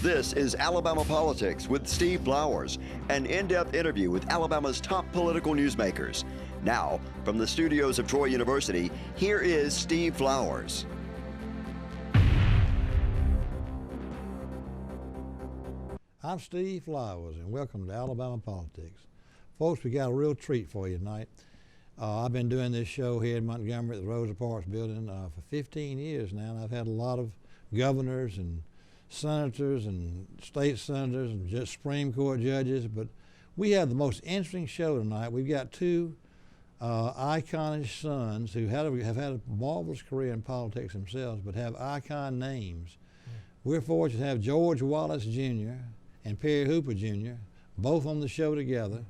This is Alabama Politics with Steve Flowers, an in-depth interview with Alabama's top political newsmakers. Now, from the studios of Troy University, here is Steve Flowers. I'm Steve Flowers, and welcome to Alabama Politics. Folks, we got a real treat for you tonight. I've been doing this show here in Montgomery at the Rosa Parks building for 15 years now, and I've had a lot of governors and senators and state senators and just Supreme Court judges, but we have the most interesting show tonight. We've got two iconic sons who have had a marvelous career in politics themselves, but have icon names. We're fortunate to have George Wallace Jr. and Perry Hooper Jr. both on the show together,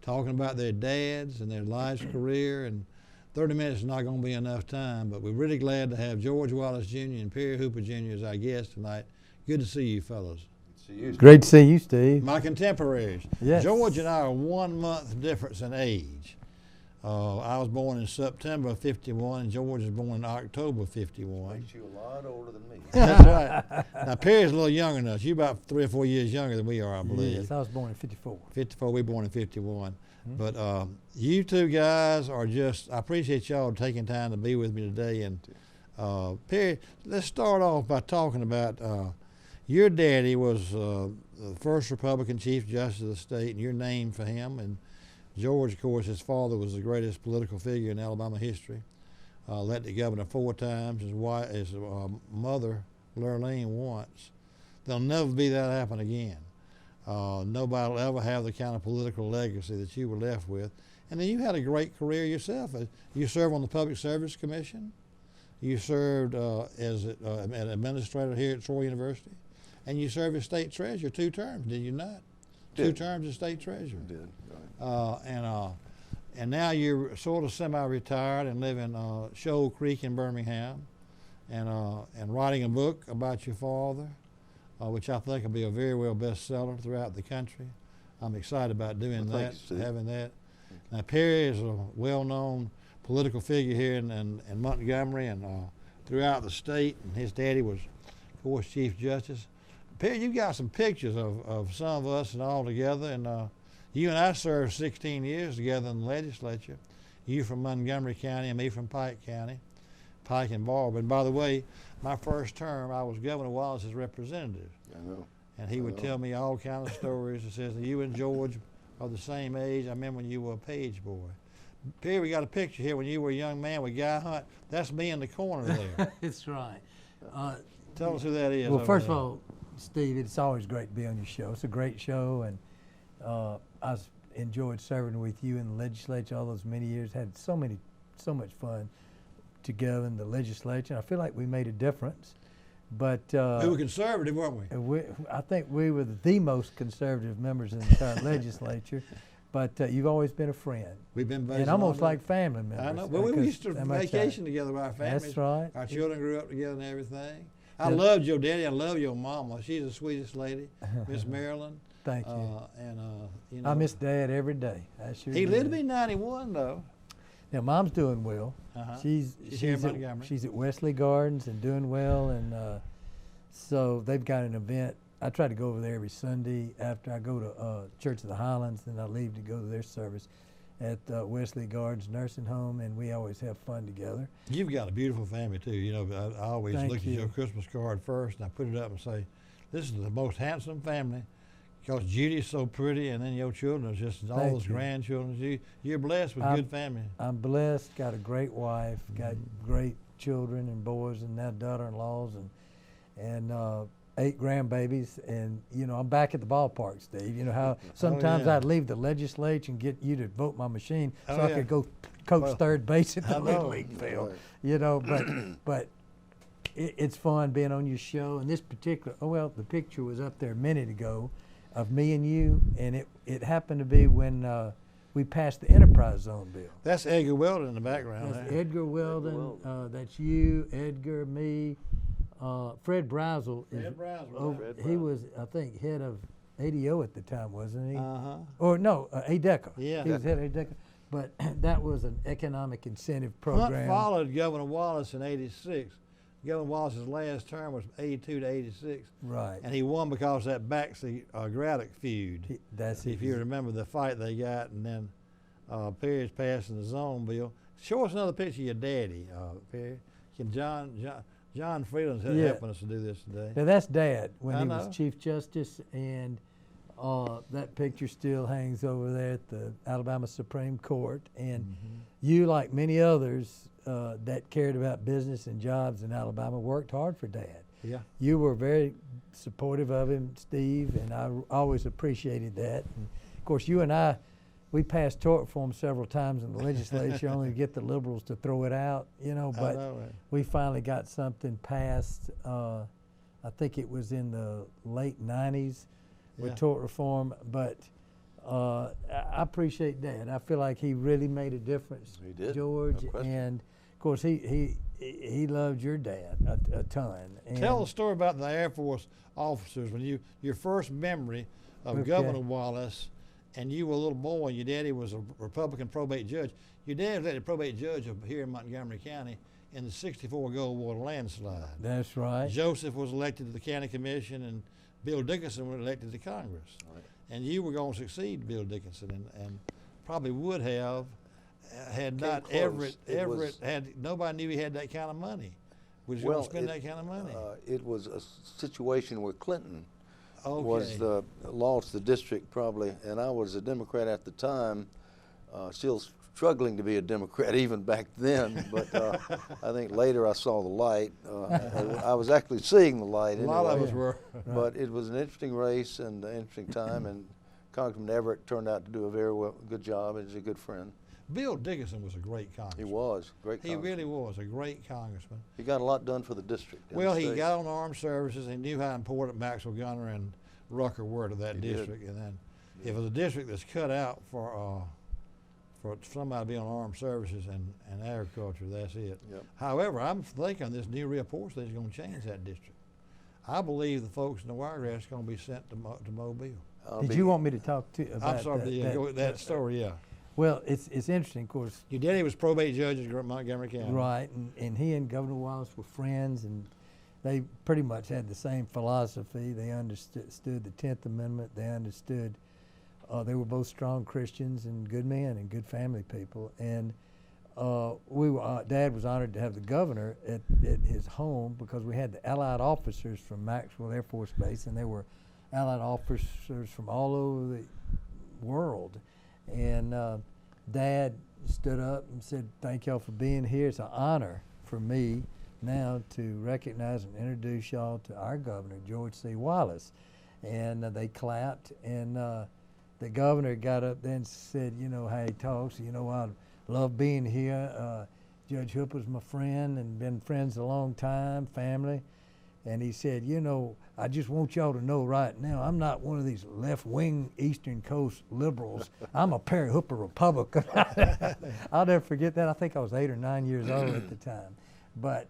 talking about their dads and their life's career, and 30 minutes is not going to be enough time, but we're really glad to have George Wallace Jr. and Perry Hooper Jr. as our guests tonight. Good to see you fellas. Great to see you, Steve. My contemporaries. Yes. George and I are 1 month difference in age. I was born in September of '51, and George was born in October of '51. Makes you a lot older than me. That's right. Now, Perry's a little younger than us. You're about 3 or 4 years younger than we are, I believe. Yes, I was born in '54. '54, we were born in '51. But you two guys are just, I appreciate y'all taking time to be with me today. And Perry, let's start off by talking about your daddy was the first Republican Chief Justice of the state, and you're named for him. And George, of course, his father was the greatest political figure in Alabama history. Elected governor 4 times, his mother, Lurleen, once. There'll never be that happen again. Nobody will ever have the kind of political legacy that you were left with. And then you had a great career yourself. You served on the Public Service Commission. You served as an administrator here at Troy University. And you served as state treasurer 2 terms, did you not? Did. 2 terms as state treasurer. Did, right. And now you're sort of semi-retired and live in Shoal Creek in Birmingham, and writing a book about your father, which I think will be a very well bestseller throughout the country. I'm excited about doing that, having that. Now Perry is a well-known political figure here in Montgomery and throughout the state, and his daddy was, of course, Chief Justice. Perry, you've got some pictures of some of us and all together, and you and I served 16 years together in the legislature. You from Montgomery County and me from Pike County, Pike and Barber. And by the way, my first term, I was Governor Wallace's representative. I know. And he would tell me all kinds of stories. He says, you and George are the same age. I remember when you were a page boy. Perry, we got a picture here when you were a young man with Guy Hunt. That's me in the corner there. That's right. Tell us who that is. Well, first of all, Steve, it's always great to be on your show. It's a great show, and I've enjoyed serving with you in the legislature all those many years. Had so much fun together in the legislature. I feel like we made a difference. But we were conservative, weren't we? I think we were the most conservative members in the entire legislature. But you've always been a friend. We've been and almost like family members. I know. Well, we used to vacation together with our families. That's right. Our children grew up together and everything. I loved your daddy. I love your mama. She's the sweetest lady, Miss Marilyn. Thank you. You know, I miss Dad every day. I sure he do. lived to be 91, though. Now, Mom's doing well. She's here in Montgomery. She's at Wesley Gardens and doing well, and so they've got an event. I try to go over there every Sunday after I go to Church of the Highlands, and I leave to go to their service at Wesley Gardens Nursing Home, and we always have fun together. You've got a beautiful family, too. You know, I always look at your Christmas card first, and I put it up and say, this is the most handsome family, because Judy's so pretty, and then your children are just all those grandchildren. You're blessed with good family. I'm blessed, got a great wife, got great children and boys, and now daughter-in-laws, and 8 grandbabies, and you know, I'm back at the ballpark, Steve. You know how sometimes I'd leave the legislature and get you to vote my machine so I could go coach third base at the Little League field. You know, but it's fun being on your show. And this particular, the picture was up there a minute ago of me and you, and it happened to be when we passed the Enterprise Zone bill. That's Edgar Weldon in the background. That's Edgar Weldon. That's you, Edgar, me. Fred Brazel he was, I think, head of ADO at the time, wasn't he? Or no, ADECA. Yeah. He was head of ADECA. But that was an economic incentive program. Hunt followed Governor Wallace in '86. Governor Wallace's last term was from 82 to 86. Right. And he won because of that backseat Graddock feud. That's if it. you remember the fight they got, and then Perry's passing the zone bill. Show us another picture of your daddy, Perry. Can John Freeland's helping us to do this today. Yeah, that's Dad when I he know. was Chief Justice, and that picture still hangs over there at the Alabama Supreme Court. And you, like many others that cared about business and jobs in Alabama, worked hard for Dad. Yeah. You were very supportive of him, Steve, and I always appreciated that. And of course, you and I, we passed tort reform several times in the legislature only to get the liberals to throw it out, you know, but we finally got something passed. I think it was in the late 90s with tort reform, but I appreciate that. I feel like he really made a difference, He did, George, no question. and of course he loved your dad a ton. And Tell the story about the Air Force officers when your first memory of Governor Wallace, and you were a little boy, and your daddy was a Republican probate judge. Your dad was elected probate judge here in Montgomery County in the '64 Gulf War landslide. That's right. Joseph was elected to the county commission, and Bill Dickinson was elected to Congress. Right. And you were going to succeed Bill Dickinson, and probably would have had Came not close. Everett had, nobody knew he had that kind of money. Was going to spend that kind of money. It was a situation where Clinton Okay. was lost the district probably, and I was a Democrat at the time, still struggling to be a Democrat even back then, but I think later I saw the light. I was actually seeing the light anyway. A lot of us were. But it was an interesting race and an interesting time, and Congressman Everett turned out to do a very good job, and he's a good friend. Bill Dickinson was a great congressman. He was great. He really was a great congressman. He got a lot done for the district. Well, he got on the armed services and knew how important Maxwell Gunter and Rucker were to that district. And then, if it was a district that's cut out for somebody to be on armed services and agriculture, that's it. Yep. However, I'm thinking this new report is going to change that district. I believe the folks in the Wiregrass are going to be sent to Mobile. Did you want me to talk to you about I'm sorry, that story, yeah. Well, it's interesting, of course. Your daddy was probate judge in Montgomery County. Right, and he and Governor Wallace were friends, and they pretty much had the same philosophy. They understood the 10th Amendment. They understood. They were both strong Christians and good men and good family people. And Dad was honored to have the governor at his home because we had the Allied officers from Maxwell Air Force Base, and they were Allied officers from all over the world. And Dad stood up and said, "Thank y'all for being here. It's an honor for me now to recognize and introduce y'all to our governor, George C. Wallace." And they clapped, and the governor got up then and said, you know how he talks, you know, I love being here. Judge Hooper's my friend and been friends a long time, family. And he said, you know, I just want y'all to know right now, I'm not one of these left-wing Eastern Coast liberals. I'm a Perry Hooper Republican. I'll never forget that. I think I was 8 or 9 years old at the time. But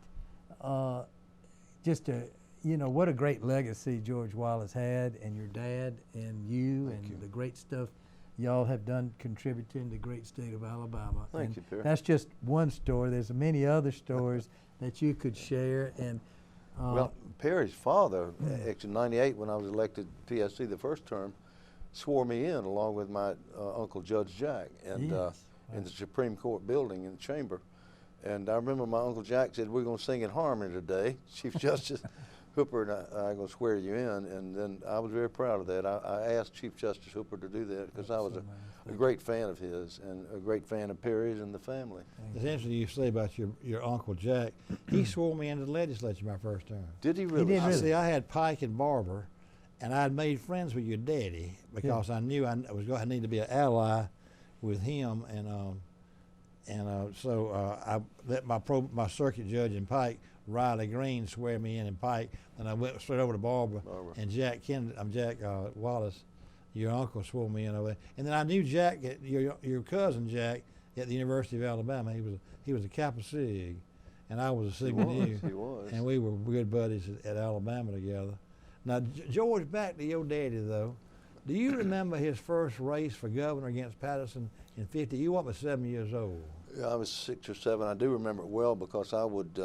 just to, you know, what a great legacy George Wallace had, and your dad and you, the great stuff y'all have done contributing to the great state of Alabama. Thank you, Perry. That's just one story. There's many other stories that you could share. And well, Perry's father, actually in '98 when I was elected PSC the first term, swore me in along with my uncle Judge Jack, and in the Supreme Court building in the chamber. And I remember my Uncle Jack said, "We're going to sing in harmony today. Chief Justice Hooper and I are going to swear you in." And then I was very proud of that. I asked Chief Justice Hooper to do that because I was a great fan of his and a great fan of Perry's and the family. It's interesting you say about your Uncle Jack. He swore me into the legislature my first term. Did he really? He did really. See, I had Pike and Barber, and I'd made friends with your daddy because I knew I was going to need to be an ally with him, so I let my circuit judge in Pike, Riley Green, swear me in Pike, and I went straight over to Barber. And Jack Wallace, your uncle, swore me in over there. And then I knew Jack, your cousin Jack, at the University of Alabama. He was a Kappa Sig, and I was a Sigma Nu. He was. And we were good buddies at Alabama together. Now, George, back to your daddy though. Do you remember his first race for governor against Patterson in '50? You were 7 years old. I was 6 or 7. I do remember it well because I would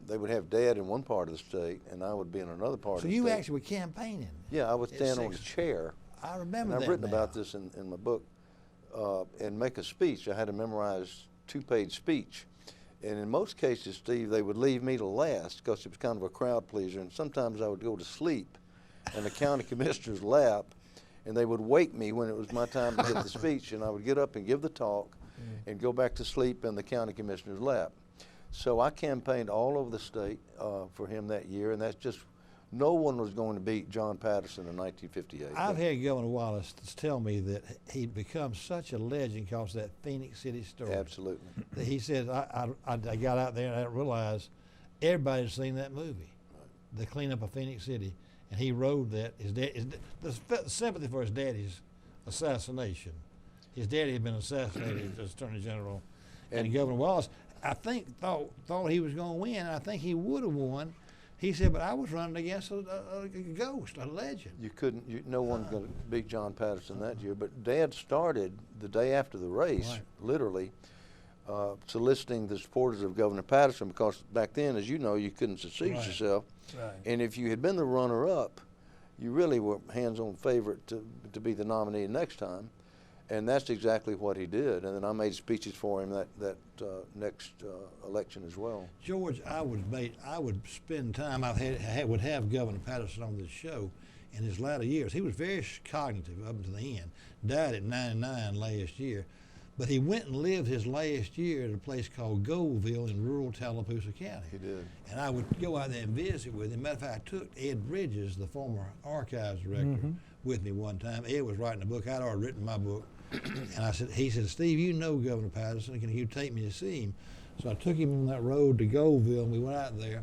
they would have Dad in one part of the state, and I would be in another part of So the you state. actually were campaigning. Yeah, I would at stand on a 6. chair. I remember And that I've written now. about this in my book, and make a speech. I had to memorize 2-page speech. And in most cases, Steve, they would leave me to last because it was kind of a crowd pleaser. And sometimes I would go to sleep in the county commissioner's lap, and they would wake me when it was my time to give the speech, and I would get up and give the talk and go back to sleep in the county commissioner's lap. So I campaigned all over the state for him that year, and that's just, no one was going to beat John Patterson in 1958. I've had Governor Wallace tell me that he'd become such a legend because of that Phoenix City story. Absolutely. That he said, I got out there and I realized everybody's seen that movie, The Cleanup of Phoenix City, and he rode that. The sympathy for his daddy's assassination. His daddy had been assassinated as Attorney General, and Governor Wallace, I think, thought he was going to win. I think he would have won. He said, but I was running against a ghost, a legend. You couldn't, no one going to beat John Patterson that year. But Dad started the day after the race, Right. literally, soliciting the supporters of Governor Patterson, because back then, as you know, you couldn't secede Right. yourself. Right. And if you had been the runner-up, you really were hands-on favorite to be the nominee next time. And that's exactly what he did. And then I made speeches for him that next election as well. George, I would spend time. Would have Governor Patterson on this show in his latter years. He was very cognitive up until the end. Died at 99 last year, but he went and lived his last year at a place called Goldville in rural Tallapoosa County. He did. And I would go out there and visit with him. Matter of fact, I took Ed Bridges, the former archives director, with me one time. Ed was writing a book. I'd already written my book. And he said, Steve, you know Governor Patterson, can you take me to see him? So I took him on that road to Goldville, and we went out there.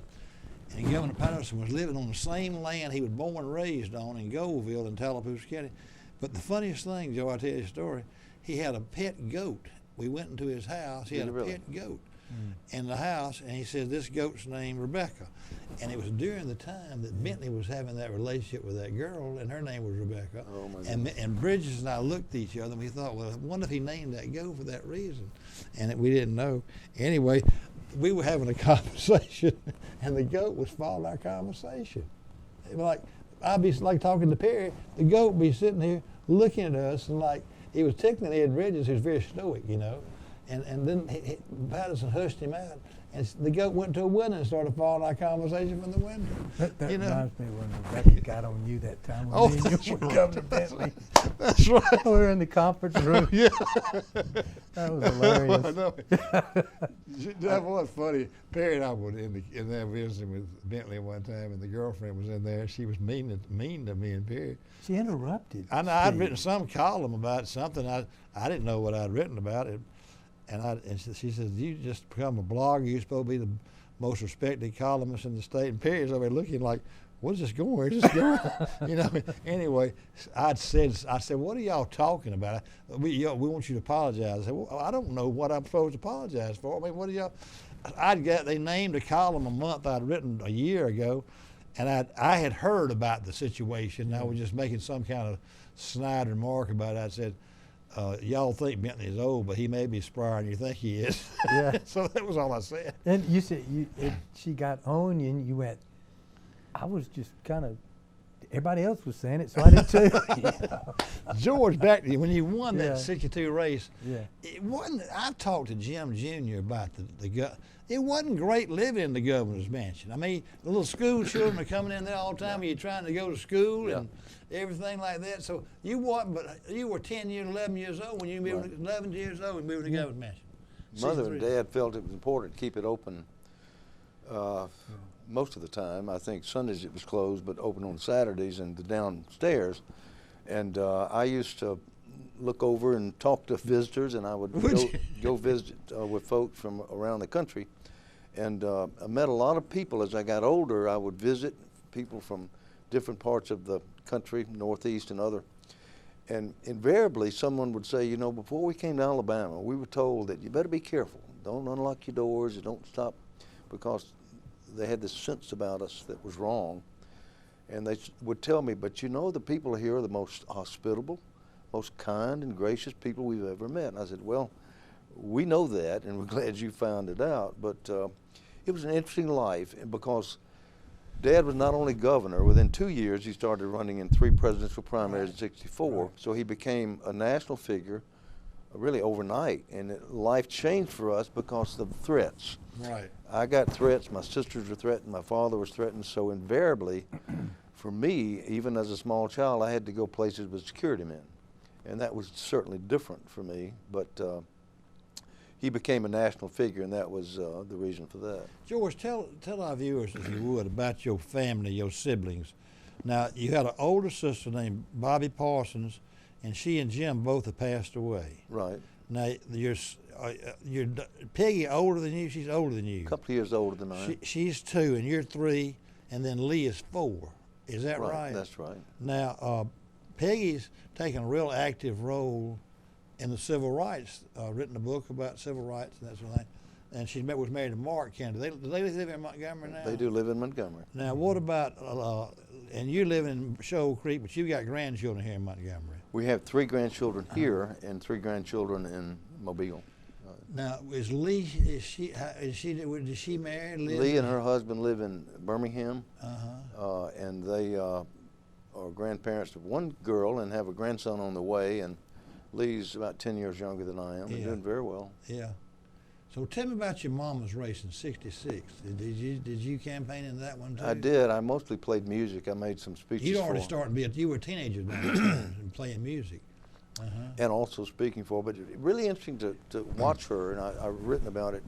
And Governor Patterson was living on the same land he was born and raised on in Goldville in Tallapoosa County. But the funniest thing, Joe, I'll tell you a story, he had a pet goat. We went into his house, he had a pet goat in the house, and he said, this goat's named Rebecca. And it was during the time that Bentley was having that relationship with that girl, and her name was Rebecca. Oh, my And Bridges and I looked at each other, and we thought, well, I wonder if he named that goat for that reason. And we didn't know. Anyway, we were having a conversation, and the goat was following our conversation. It was like, I'd be like talking to Perry, the goat would be sitting here looking at us, and like, he was tickling Ed Bridges, who's very stoic, you know. And then Patterson hushed him out, and the goat went to a window and started following our conversation from the window. That you know? reminds me when Rebecca got on you that time when me and you were Governor Bentley. That's right. We were in the conference room. Yeah. That was hilarious. I know. That was funny. Perry and I were in there visiting with Bentley one time, and the girlfriend was in there. She was mean to me and Perry. She interrupted. I know I'd Steve. written some column about something. I didn't know what I'd written about it. And she says, you just become a blogger, you're supposed to be the most respected columnist in the state. And Perry's over there looking like, what is this going? Where's this going? You know. Anyway, I said, what are y'all talking about? We want you to apologize. I said, well, I don't know what I'm supposed to apologize for. I mean, what are y'all? They named a column a month I'd written a year ago, and I had heard about the situation. And I was just making some kind of snide remark about it. I said, y'all think Bentley is old, but he may be sprier than you think he is. Yeah. So that was all I said. And you said she got on you, and you went. I was just kind of. Everybody else was saying it, so I did too. You know? George, back to you, when you won Yeah. that 62 race, Yeah. it wasn't. I've talked to Jim Jr. about it wasn't great living in the governor's mansion. I mean, the little school children are coming in there all the time, and you're trying to go to school and everything like that. So you were 10 years, 11 years old when you moved. 11 years old when you moved to the governor's mansion. Mother 63. and Dad felt it was important to keep it open most of the time. I think Sundays it was closed, but open on Saturdays and the downstairs. And I used to look over and talk to visitors, and I would go visit with folks from around the country. And I met a lot of people as I got older. I would visit people from different parts of the country, Northeast and other. And invariably, someone would say, you know, before we came to Alabama, we were told that you better be careful. Don't unlock your doors, don't stop, because they had this sense about us that was wrong. And they would tell me, but you know, the people here are the most hospitable, most kind and gracious people we've ever met. And I said, well, we know that, and we're glad you found it out. But it was an interesting life because Dad was not only governor. Within 2 years, he started running in 3 presidential primaries in '64. Right. So he became a national figure, really overnight, and life changed for us because of threats. Right. I got threats. My sisters were threatened. My father was threatened. So invariably, for me, even as a small child, I had to go places with security men, and that was certainly different for me. But he became a national figure, and that was the reason for that. George, tell our viewers, if you would, about your family, your siblings. Now, you had an older sister named Bobby Parsons, and she and Jim both have passed away. Right. Now, your Peggy older than you? She's older than you. A couple of years older than I am. She's 2, and you're 3, and then Lee is 4. Is that right? That's right. Now, Peggy's taken a real active role in the civil rights, written a book about civil rights and that sort of thing. And she was married to Mark Kennedy. Do they live in Montgomery now? They do live in Montgomery. Now, what about, and you live in Shoal Creek, but you've got grandchildren here in Montgomery. We have 3 grandchildren here and 3 grandchildren in Mobile. Now, is Lee, did she marry? Lee and her husband live in Birmingham, and they are grandparents of 1 girl and have a grandson on the way, and Lee's about 10 years younger than I am and doing very well. Yeah. So tell me about your mama's race in '66. Did you campaign in that one too? I did. I mostly played music. I made some speeches. You'd already started you were a teenager then playing music. And also speaking for, but really interesting to watch her, and I've written about it.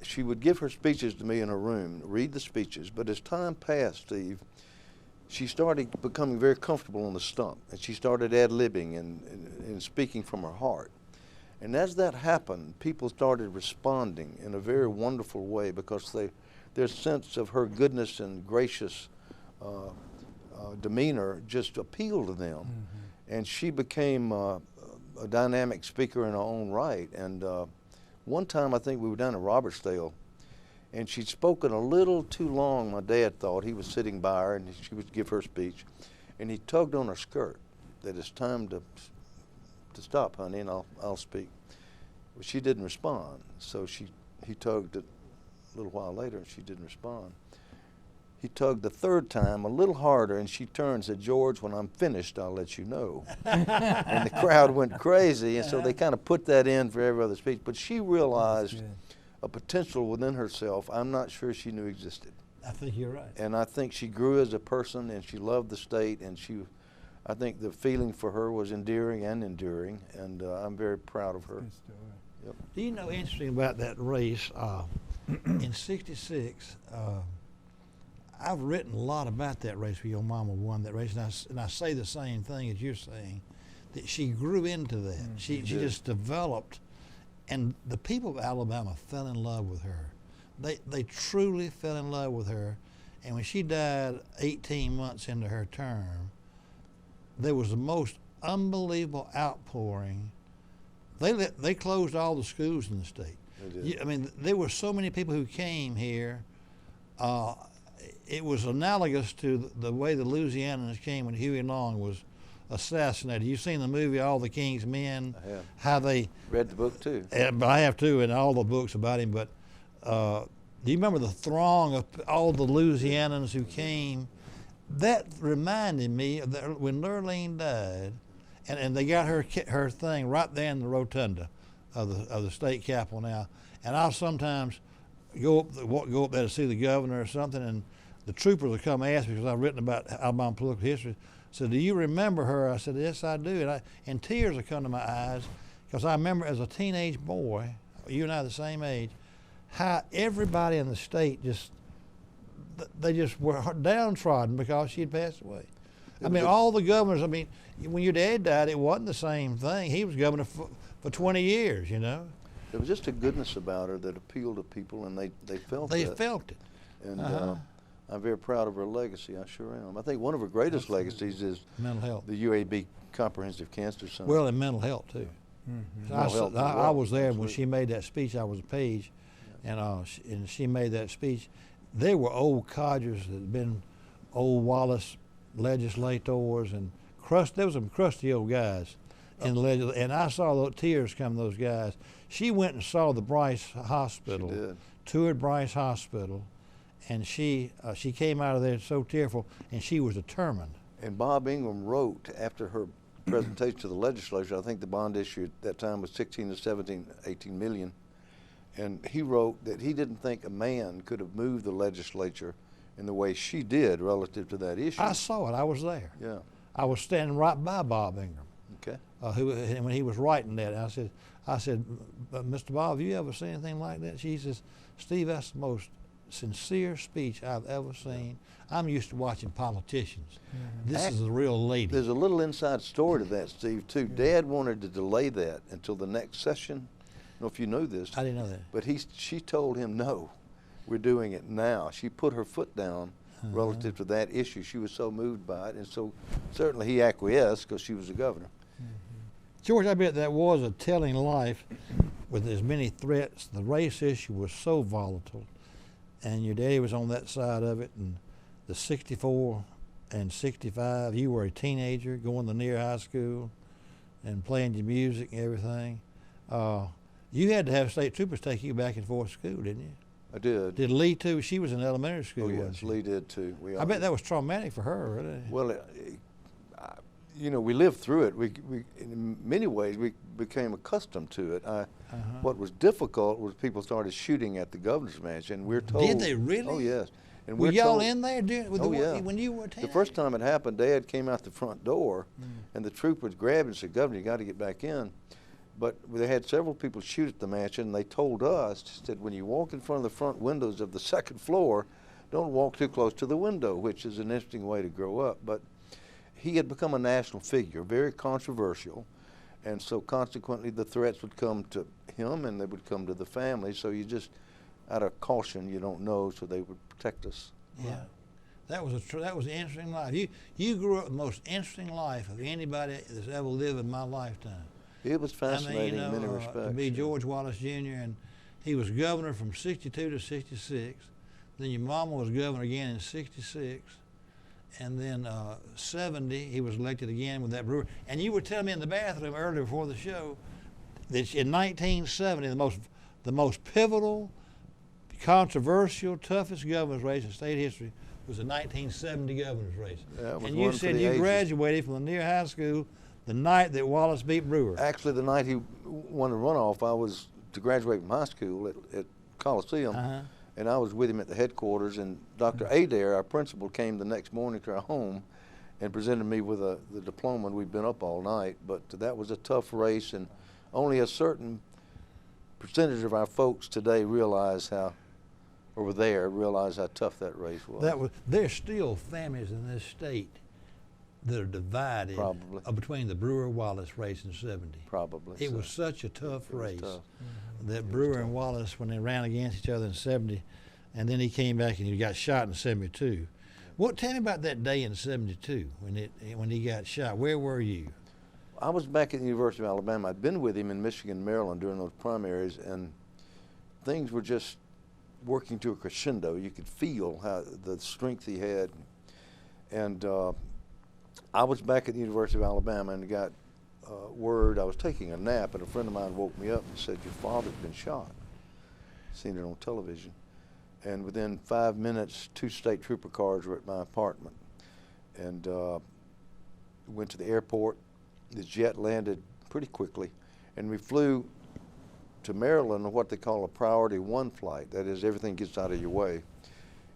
She would give her speeches to me in her room, read the speeches, but as time passed, Steve, she started becoming very comfortable on the stump, and she started ad-libbing and speaking from her heart. And as that happened, people started responding in a very wonderful way because their sense of her goodness and gracious demeanor just appealed to them. And she became a dynamic speaker in her own right. And one time, I think we were down in Robertsdale, and she'd spoken a little too long, my dad thought. He was sitting by her, and she would give her speech. And he tugged on her skirt, that it's time to stop, honey, and I'll speak. Well, she didn't respond. So he tugged it a little while later, and she didn't respond. He tugged the 3rd time a little harder, and she turned and said, "George, when I'm finished, I'll let you know." And the crowd went crazy, and so they kind of put that in for every other speech. But she realized a potential within herself I'm not sure she knew existed. I think you're right. And I think she grew as a person, and she loved the state, and I think the feeling for her was endearing and enduring, and I'm very proud of her. Good story. Yep. Do you know interesting about that race? In '66, I've written a lot about that race where your mama won that race, and I say the same thing as you're saying, that she grew into that. She just developed, and the people of Alabama fell in love with her. They truly fell in love with her, and when she died 18 months into her term, there was the most unbelievable outpouring. They closed all the schools in the state. They did. I mean, there were so many people who came here. It was analogous to the way the Louisianans came when Huey Long was assassinated. You've seen the movie All the King's Men? I have. How they Read the book too. But I have too, and all the books about him. But do you remember the throng of all the Louisianans who came? That reminded me of when Lurleen died, and they got her thing right there in the rotunda of the state capitol now. And I'll sometimes go up there to see the governor or something, and the troopers will come ask me, because I've written about Alabama political history. Said, "Do you remember her?" I said, "Yes, I do." And tears will come to my eyes, because I remember as a teenage boy, you and I are the same age, how everybody in the state they just were downtrodden because she had passed away. I mean, all the governors, when your dad died, it wasn't the same thing. He was governor for 20 years, you know. There was just a goodness about her that appealed to people, and they felt They that. felt it. And I'm very proud of her legacy. I sure am. I think one of her greatest legacies is Mental health. the UAB Comprehensive Cancer Center. Well, and mental health, too. So Mental health as I well. was there when Absolutely. she made that speech. I was a page, and she made that speech. There were old codgers that had been old Wallace legislators, and there was some crusty old guys in the legislature, and I saw those tears come to those guys. She went and saw the Bryce Hospital She did. toured Bryce Hospital, and she came out of there so tearful, and she was determined. And Bob Ingram wrote after her presentation to the legislature, I think the bond issue at that time was 16 to 17, 18 million. And he wrote that he didn't think a man could have moved the legislature in the way she did relative to that issue. I saw it. I was there. Yeah. I was standing right by Bob Ingram. Okay. When he was writing that. I said, Mr. Bob, have you ever seen anything like that? She says, Steve, that's the most sincere speech I've ever seen. I'm used to watching politicians. This is a real lady. There's a little inside story to that, Steve, too. Dad wanted to delay that until the next session. I don't know if you know this. I didn't know that. But she told him, no, we're doing it now. She put her foot down relative to that issue. She was so moved by it, and so certainly he acquiesced because she was the governor. George, I bet that was a telling life with as many threats. The race issue was so volatile, and your daddy was on that side of it, and the 64 and 65, you were a teenager going to near high school and playing your music and everything. You had to have state troopers take you back and forth to school, didn't you? I did. Did Lee too? She was in elementary school. Oh, wasn't yes, she? Lee did too. I bet that was traumatic for her, really. Well, you know, we lived through it. We in many ways, we became accustomed to it. What was difficult was people started shooting at the governor's mansion. We're told. Did they really? Oh, yes. And Were we're y'all told, in there when you were a the teenager? first time it happened, Dad came out the front door, and the troopers grabbed him and said, Governor, you got to get back in. But they had several people shoot at the mansion, and they told us, said, when you walk in front of the front windows of the second floor, don't walk too close to the window, which is an interesting way to grow up. But he had become a national figure, very controversial, and so consequently the threats would come to him and they would come to the family. So you just, out of caution, you don't know, so they would protect us. Yeah, that was an interesting life. You grew up the most interesting life of anybody that's ever lived in my lifetime. It was fascinating in many To respects. be George Wallace Jr., and he was governor from 62 to 66. Then your mama was governor again in 66. And then 70, he was elected again with that brewer. And you were telling me in the bathroom earlier before the show that in 1970, the most pivotal, controversial, toughest governor's race in state history was the 1970 governor's race. Yeah, it was and you one for said the you ages. graduated from Lanier High School the night that Wallace beat Brewer. Actually, the night he won the runoff, I was to graduate from high school at Coliseum, and I was with him at the headquarters, and Dr. Adair, our principal, came the next morning to our home and presented me with the diploma, and we'd been up all night. But that was a tough race, and only a certain percentage of our folks today realize how tough that race was. There's still families in this state that are divided between the Brewer-Wallace race in 70. Probably. It was such a tough race tough. that Brewer and Wallace, when they ran against each other in 70, and then he came back and he got shot in 72. Tell me about that day in 72 when he got shot. Where were you? I was back at the University of Alabama. I'd been with him in Michigan, Maryland during those primaries, and things were just working to a crescendo. You could feel how the strength he had. And I was back at the University of Alabama and got word. I was taking a nap, and a friend of mine woke me up and said, your father's been shot. Seen it on television. And within 5 minutes, 2 state trooper cars were at my apartment. And went to the airport. The jet landed pretty quickly, and we flew to Maryland on what they call a priority 1 flight. That is, everything gets out of your way.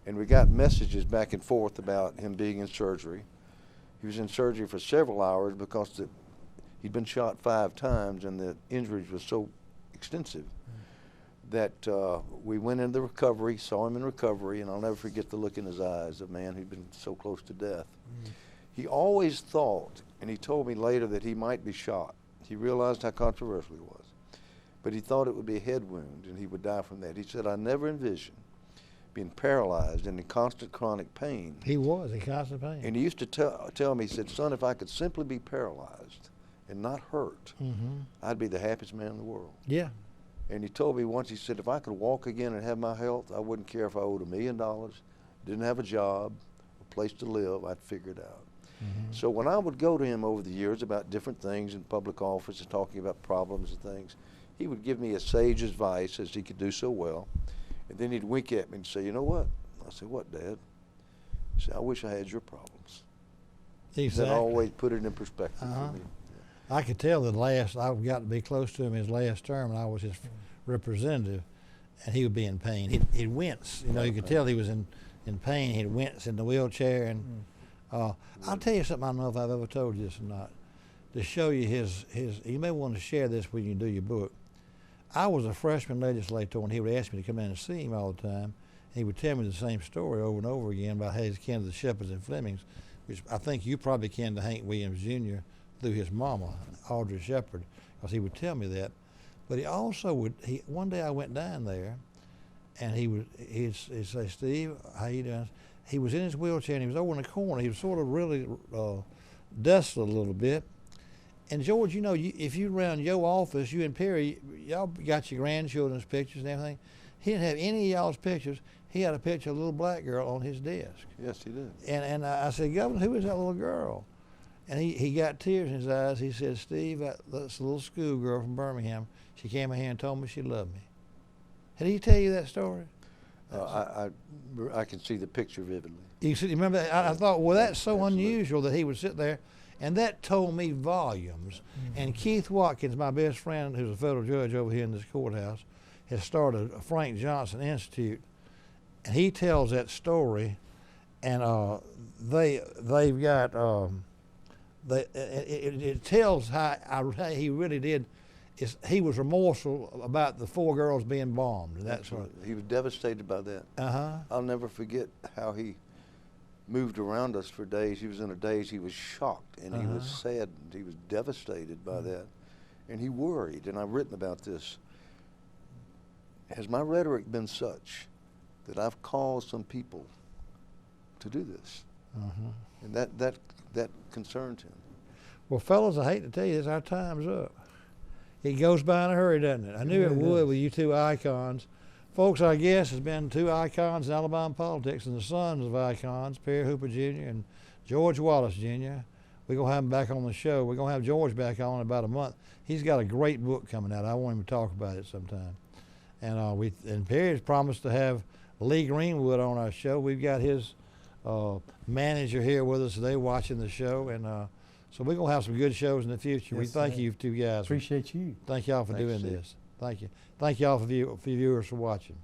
And we got messages back and forth about him being in surgery. He was in surgery for several hours because he'd been shot 5 times and the injuries were so extensive that we went into recovery, saw him in recovery, and I'll never forget the look in his eyes of a man who'd been so close to death. He always thought, and he told me later, that he might be shot. He realized how controversial he was. But he thought it would be a head wound and he would die from that. He said, I never envisioned being paralyzed and in constant chronic pain. He was in constant pain. And he used to tell me, he said, son, if I could simply be paralyzed and not hurt, I'd be the happiest man in the world. Yeah. And he told me once, he said, if I could walk again and have my health, I wouldn't care if I owed $1 million, didn't have a job, a place to live, I'd figure it out. So when I would go to him over the years about different things in public office and talking about problems and things, he would give me a sage advice, as he could do so well. And then he'd wink at me and say, "You know what?" I said, "What, Dad?" He said, "I wish I had your problems." Exactly. That always put it in perspective for me. I could tell that I got to be close to him his last term, and I was his representative, and he would be in pain. He'd wince. You know, you could tell he was in pain. He'd wince in the wheelchair. And I'll tell you something, I don't know if I've ever told you this or not, to show you his you may want to share this when you do your book. I was a freshman legislator, and he would ask me to come in and see him all the time. He would tell me the same story over and over again about how he's kin to the Shepherds and Flemings, which I think you probably kin to Hank Williams Jr. through his mama, Audrey Shepherd, because he would tell me that. But he also would, one day I went down there, and he'd say, "Steve, how you doing?" He was in his wheelchair, and he was over in the corner. He was sort of really desolate a little bit. And George, you know, if you around your office, you and Perry, y'all got your grandchildren's pictures and everything. He didn't have any of y'all's pictures. He had a picture of a little black girl on his desk. Yes, he did. And I said, "Governor, who is that little girl?" And he got tears in his eyes. He said, "Steve, that's a little schoolgirl from Birmingham. She came in here and told me she loved me." Did he tell you that story? I can see the picture vividly. You remember that? I thought, well, that's so unusual that he would sit there, and that told me volumes. And Keith Watkins, my best friend, who's a federal judge over here in this courthouse, has started a Frank Johnson Institute, and he tells that story, and they've got it tells how he really did. He was remorseful about the 4 girls being bombed. That's right. He was devastated by that. I'll never forget how he moved around us for days. He was in a daze. He was shocked, and he was saddened. He was devastated by that, and he worried. And I've written about this. Has my rhetoric been such that I've caused some people to do this? And that concerns him. Well, fellas, I hate to tell you this, our time's up. It goes by in a hurry, doesn't it? I knew it would with you 2 icons. Folks, our guest has been 2 icons in Alabama politics, and the sons of icons, Perry Hooper Jr. and George Wallace Jr. We're going to have him back on the show. We're going to have George back on in about a month. He's got a great book coming out. I want him to talk about it sometime. And Perry's promised to have Lee Greenwood on our show. We've got his manager here with us today watching the show, and so we're going to have some good shows in the future. Yes, we thank you 2 guys. Appreciate you. Thank y'all for doing this. Thank you. Thank y'all for viewers for watching.